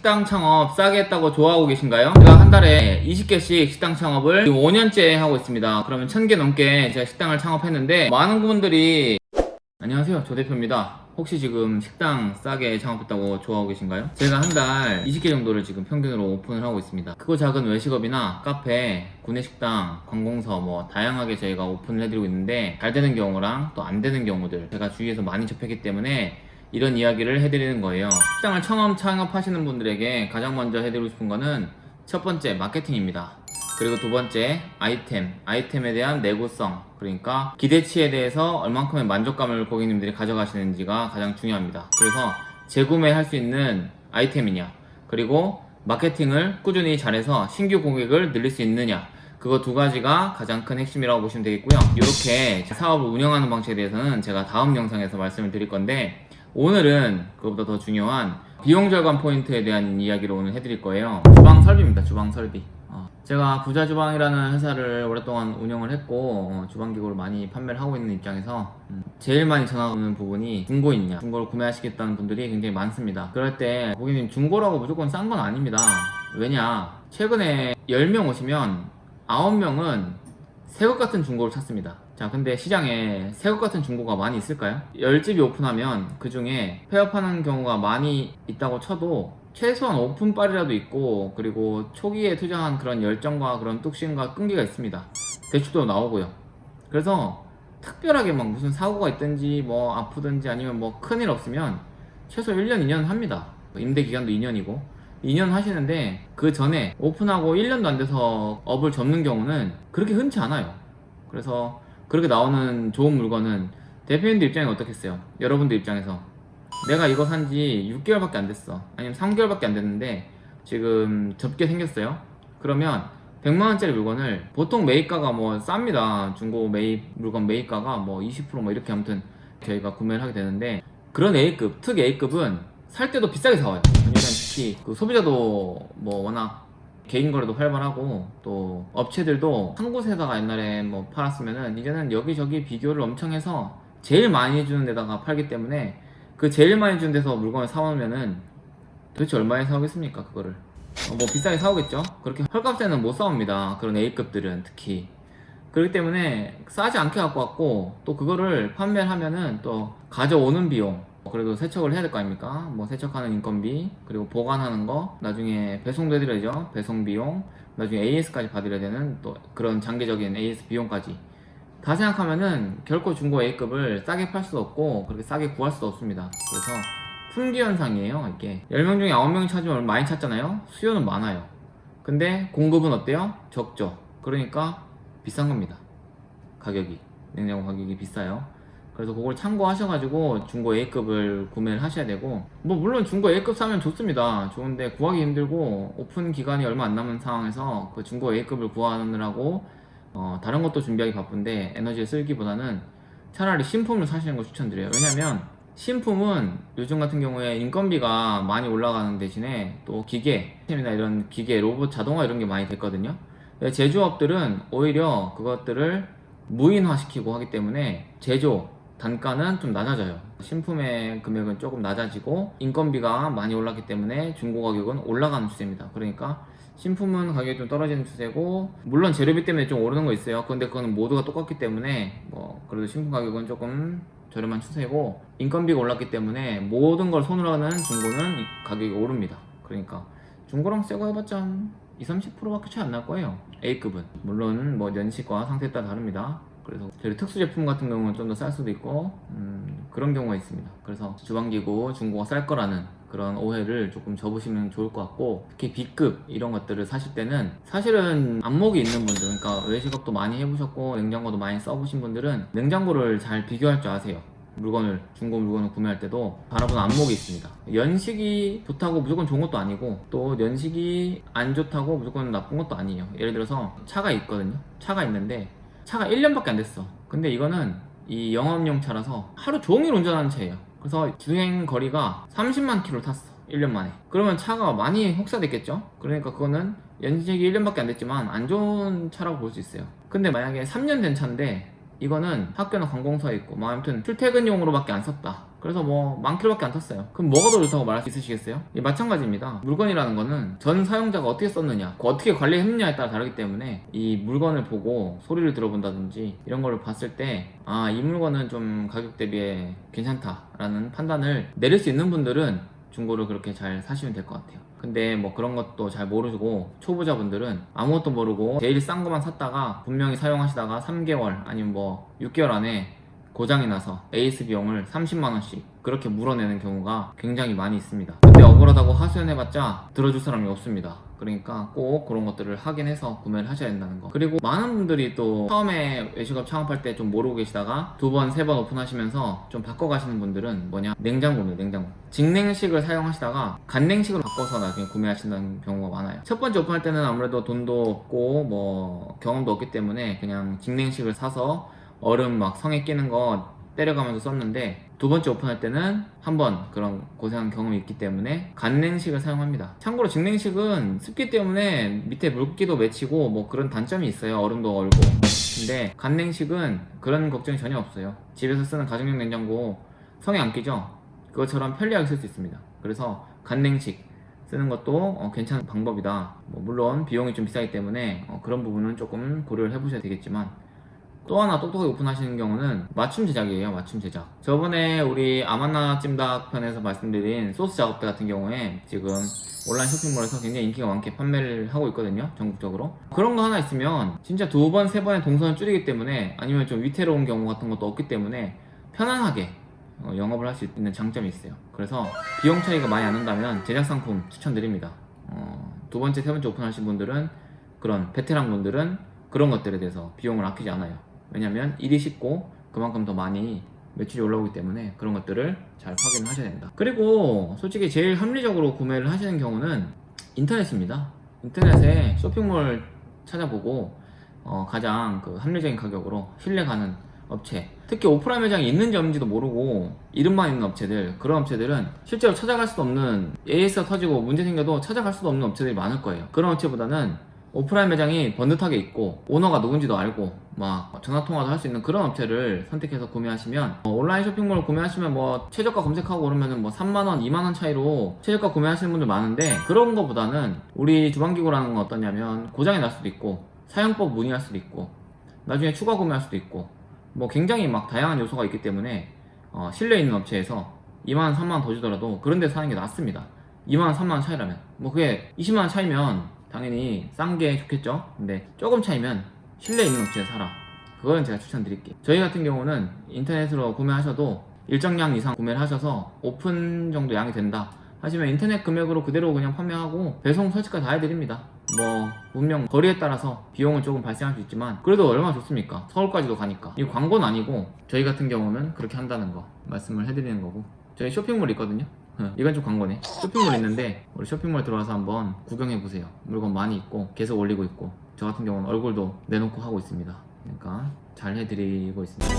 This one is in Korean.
식당 창업 싸게 했다고 좋아하고 계신가요? 제가 한 달에 20개씩 식당 창업을 지금 5년째 하고 있습니다. 그러면 1000개 넘게 제가 식당을 창업했는데 많은 분들이 안녕하세요, 조 대표입니다. 혹시 지금 식당 싸게 창업했다고 좋아하고 계신가요? 제가 한 달 20개 정도를 지금 평균으로 오픈을 하고 있습니다. 크고 작은 외식업이나 카페, 구내식당, 관공서 뭐 다양하게 저희가 오픈을 해드리고 있는데 잘 되는 경우랑 또 안 되는 경우들 제가 주위에서 많이 접했기 때문에 이런 이야기를 해드리는 거예요. 식당을 처음 창업하시는 분들에게 가장 먼저 해드리고 싶은 거는 첫 번째 마케팅입니다. 그리고 두 번째 아이템에 대한 내구성, 그러니까 기대치에 대해서 얼만큼의 만족감을 고객님들이 가져가시는지가 가장 중요합니다. 그래서 재구매할 수 있는 아이템이냐, 그리고 마케팅을 꾸준히 잘해서 신규 고객을 늘릴 수 있느냐, 그거 두 가지가 가장 큰 핵심이라고 보시면 되겠고요. 이렇게 사업을 운영하는 방식에 대해서는 제가 다음 영상에서 말씀을 드릴 건데, 오늘은 그것보다 더 중요한 비용 절감 포인트에 대한 이야기를 오늘 해드릴 거예요. 주방 설비입니다. 주방 설비. 제가 부자주방이라는 회사를 오랫동안 운영을 했고 주방기구를 많이 판매를 하고 있는 입장에서 제일 많이 전화가 오는 부분이 중고 있냐, 중고를 구매하시겠다는 분들이 굉장히 많습니다. 그럴 때 고객님, 중고라고 무조건 싼 건 아닙니다. 왜냐, 최근에 10명 오시면 9명은 새것 같은 중고를 찾습니다. 자, 근데 시장에 새것 같은 중고가 많이 있을까요? 10집이 오픈하면 그 중에 폐업하는 경우가 많이 있다고 쳐도 최소한 오픈빨이라도 있고, 그리고 초기에 투자한 그런 열정과 그런 뚝심과 끈기가 있습니다. 대출도 나오고요. 그래서 특별하게 막 무슨 사고가 있든지 뭐 아프든지 아니면 뭐 큰일 없으면 최소 1년, 2년 합니다. 임대 기간도 2년이고 2년 하시는데 그 전에 오픈하고 1년도 안 돼서 업을 접는 경우는 그렇게 흔치 않아요. 그래서 그렇게 나오는 좋은 물건은 대표님들 입장에 어떻겠어요? 여러분들 입장에서 내가 이거 산지 6개월밖에 안 됐어, 아니면 3개월밖에 안 됐는데 지금 접게 생겼어요. 그러면 100만원짜리 물건을 보통 매입가가 뭐 쌉니다. 중고 매입 물건 매입가가 뭐 20% 이렇게 아무튼 저희가 구매를 하게 되는데, 그런 A급, 특 A급은 살 때도 비싸게 사와요. 왜냐면 특히 그 소비자도 뭐 워낙 개인 거래도 활발하고 또 업체들도 한 곳에다가 옛날에 뭐 팔았으면은 이제는 여기저기 비교를 엄청 해서 제일 많이 해주는 데다가 팔기 때문에 그 제일 많이 주는 데서 물건을 사오면은 도대체 얼마에 사오겠습니까? 그거를 뭐 비싸게 사오겠죠. 그렇게 헐값에는 못 사옵니다. 그런 A급들은 특히. 그렇기 때문에 싸지 않게 갖고 왔고, 또 그거를 판매를 하면은 또 가져오는 비용, 그래도 세척을 해야 될 거 아닙니까? 뭐 세척하는 인건비, 그리고 보관하는 거, 나중에 배송도 해드려야죠. 배송 비용, 나중에 AS까지 받으려야 되는 또 그런 장기적인 AS 비용까지 다 생각하면은 결코 중고 A급을 싸게 팔 수도 없고 그렇게 싸게 구할 수도 없습니다. 그래서 품귀 현상이에요. 이게 10명 중에 9명이 찾으면 많이 찾잖아요. 수요는 많아요. 근데 공급은 어때요? 적죠. 그러니까 비싼 겁니다. 가격이, 냉장고 가격이 비싸요. 그래서 그걸 참고하셔가지고 중고 A급을 구매를 하셔야 되고, 뭐 물론 중고 A급 사면 좋습니다. 좋은데 구하기 힘들고 오픈 기간이 얼마 안 남은 상황에서 그 중고 A급을 구하느라고 다른 것도 준비하기 바쁜데 에너지를 쓸기보다는 차라리 신품을 사시는 걸 추천드려요. 왜냐면 신품은 요즘 같은 경우에 인건비가 많이 올라가는 대신에 또 기계, 시스템이나 이런 기계, 로봇, 자동화 이런 게 많이 됐거든요. 제조업들은 오히려 그것들을 무인화시키고 하기 때문에 제조 단가는 좀 낮아져요. 신품의 금액은 조금 낮아지고 인건비가 많이 올랐기 때문에 중고 가격은 올라가는 추세입니다. 그러니까 신품은 가격이 좀 떨어지는 추세고, 물론 재료비 때문에 좀 오르는 거 있어요. 근데 그거는 모두가 똑같기 때문에 뭐 그래도 신품 가격은 조금 저렴한 추세고, 인건비가 올랐기 때문에 모든 걸 손으로 하는 중고는 가격이 오릅니다. 그러니까 중고랑 새거 해봤자 20-30%밖에 차이 안 날 거예요. A급은 물론 뭐 연식과 상태에 따라 다릅니다. 그래서 저희 특수 제품 같은 경우는 좀 더 쌀 수도 있고 그런 경우가 있습니다. 그래서 주방기구 중고가 쌀 거라는 그런 오해를 조금 접으시면 좋을 것 같고, 특히 B급 이런 것들을 사실 때는 사실은 안목이 있는 분들, 그러니까 외식업도 많이 해보셨고 냉장고도 많이 써보신 분들은 냉장고를 잘 비교할 줄 아세요. 중고 물건을 구매할 때도 바라보는 안목이 있습니다. 연식이 좋다고 무조건 좋은 것도 아니고, 또 연식이 안 좋다고 무조건 나쁜 것도 아니에요. 예를 들어서 차가 있거든요. 차가 있는데 차가 1년밖에 안 됐어. 근데 이거는 이 영업용 차라서 하루 종일 운전하는 차예요. 그래서 주행 거리가 30만 킬로 탔어, 1년 만에. 그러면 차가 많이 혹사됐겠죠? 그러니까 그거는 연식이 1년밖에 안 됐지만 안 좋은 차라고 볼 수 있어요. 근데 만약에 3년 된 차인데 이거는 학교나 관공서에 있고 뭐 아무튼 출퇴근용으로밖에 안 썼다. 그래서 뭐 10,000km밖에 안 탔어요. 그럼 뭐가 더 좋다고 말할 수 있으시겠어요? 마찬가지입니다. 물건이라는 거는 전 사용자가 어떻게 썼느냐, 어떻게 관리했느냐에 따라 다르기 때문에 이 물건을 보고 소리를 들어본다든지 이런 거를 봤을 때 아, 이 물건은 좀 가격 대비에 괜찮다라는 판단을 내릴 수 있는 분들은 중고를 그렇게 잘 사시면 될 것 같아요. 근데 뭐 그런 것도 잘 모르고 초보자분들은 아무것도 모르고 제일 싼 것만 샀다가 분명히 사용하시다가 3개월 아니면 뭐 6개월 안에 고장이 나서 AS 비용을 30만원씩 그렇게 물어내는 경우가 굉장히 많이 있습니다. 근데 억울하다고 하소연해봤자 들어줄 사람이 없습니다. 그러니까 꼭 그런 것들을 확인해서 구매를 하셔야 된다는 거. 그리고 많은 분들이 또 처음에 외식업 창업할 때 좀 모르고 계시다가 2번, 3번 오픈하시면서 좀 바꿔가시는 분들은 뭐냐, 냉장고입니다. 냉장고. 직냉식을 사용하시다가 간냉식으로 바꿔서 나중에 구매하신다는 경우가 많아요. 첫 번째 오픈할 때는 아무래도 돈도 없고 뭐 경험도 없기 때문에 그냥 직냉식을 사서 얼음 막 성에 끼는 거 때려가면서 썼는데, 두 번째 오픈할 때는 한번 그런 고생한 경험이 있기 때문에 간냉식을 사용합니다. 참고로 직냉식은 습기 때문에 밑에 물기도 맺히고 뭐 그런 단점이 있어요. 얼음도 얼고. 근데 간냉식은 그런 걱정이 전혀 없어요. 집에서 쓰는 가정용 냉장고 성에 안 끼죠? 그것처럼 편리하게 쓸 수 있습니다. 그래서 간냉식 쓰는 것도 괜찮은 방법이다. 뭐 물론 비용이 좀 비싸기 때문에 그런 부분은 조금 고려를 해보셔야 되겠지만, 또 하나 똑똑하게 오픈하시는 경우는 맞춤 제작이에요. 맞춤 제작. 저번에 우리 아만나 찜닭 편에서 말씀드린 소스 작업대 같은 경우에 지금 온라인 쇼핑몰에서 굉장히 인기가 많게 판매를 하고 있거든요. 전국적으로. 그런 거 하나 있으면 진짜 2번, 3번의 동선을 줄이기 때문에, 아니면 좀 위태로운 경우 같은 것도 없기 때문에 편안하게 영업을 할 수 있는 장점이 있어요. 그래서 비용 차이가 많이 안 난다면 제작 상품 추천드립니다. 두 번째, 세 번째 오픈하신 분들은, 그런 베테랑 분들은 그런 것들에 대해서 비용을 아끼지 않아요. 왜냐면 일이 쉽고 그만큼 더 많이 매출이 올라오기 때문에 그런 것들을 잘 확인을 하셔야 된다. 그리고 솔직히 제일 합리적으로 구매를 하시는 경우는 인터넷입니다. 인터넷에 쇼핑몰 찾아보고 가장 그 합리적인 가격으로 신뢰가는 업체, 특히 오프라인 매장이 있는지 없는지도 모르고 이름만 있는 업체들, 그런 업체들은 실제로 찾아갈 수도 없는, AS가 터지고 문제 생겨도 찾아갈 수도 없는 업체들이 많을 거예요. 그런 업체보다는 오프라인 매장이 번듯하게 있고 오너가 누군지도 알고 막 전화통화도 할 수 있는 그런 업체를 선택해서 구매하시면, 온라인 쇼핑몰 구매하시면 뭐 최저가 검색하고 그러면은 뭐 3만원, 2만원 차이로 최저가 구매하시는 분들 많은데, 그런 거보다는 우리 주방기구라는 건 어떠냐면 고장이 날 수도 있고 사용법 문의할 수도 있고 나중에 추가 구매할 수도 있고 뭐 굉장히 막 다양한 요소가 있기 때문에 신뢰 있는 업체에서 2만원, 3만원 더 주더라도 그런 데서 사는 게 낫습니다. 2만원, 3만원 차이라면. 뭐 그게 20만원 차이면 당연히 싼 게 좋겠죠. 근데 조금 차이면 신뢰 있는 업체에 사라. 그거는 제가 추천드릴게요. 저희 같은 경우는 인터넷으로 구매하셔도 일정량 이상 구매를 하셔서 오픈 정도 양이 된다 하시면 인터넷 금액으로 그대로 그냥 판매하고 배송 설치까지 다 해드립니다. 뭐 분명 거리에 따라서 비용은 조금 발생할 수 있지만 그래도 얼마나 좋습니까? 서울까지도 가니까. 이 광고는 아니고 저희 같은 경우는 그렇게 한다는 거 말씀을 해드리는 거고, 저희 쇼핑몰 있거든요. 이건 좀 광고네. 쇼핑몰 있는데 우리 쇼핑몰 들어와서 한번 구경해보세요. 물건 많이 있고 계속 올리고 있고, 저 같은 경우는 얼굴도 내놓고 하고 있습니다. 그러니까 잘 해드리고 있습니다.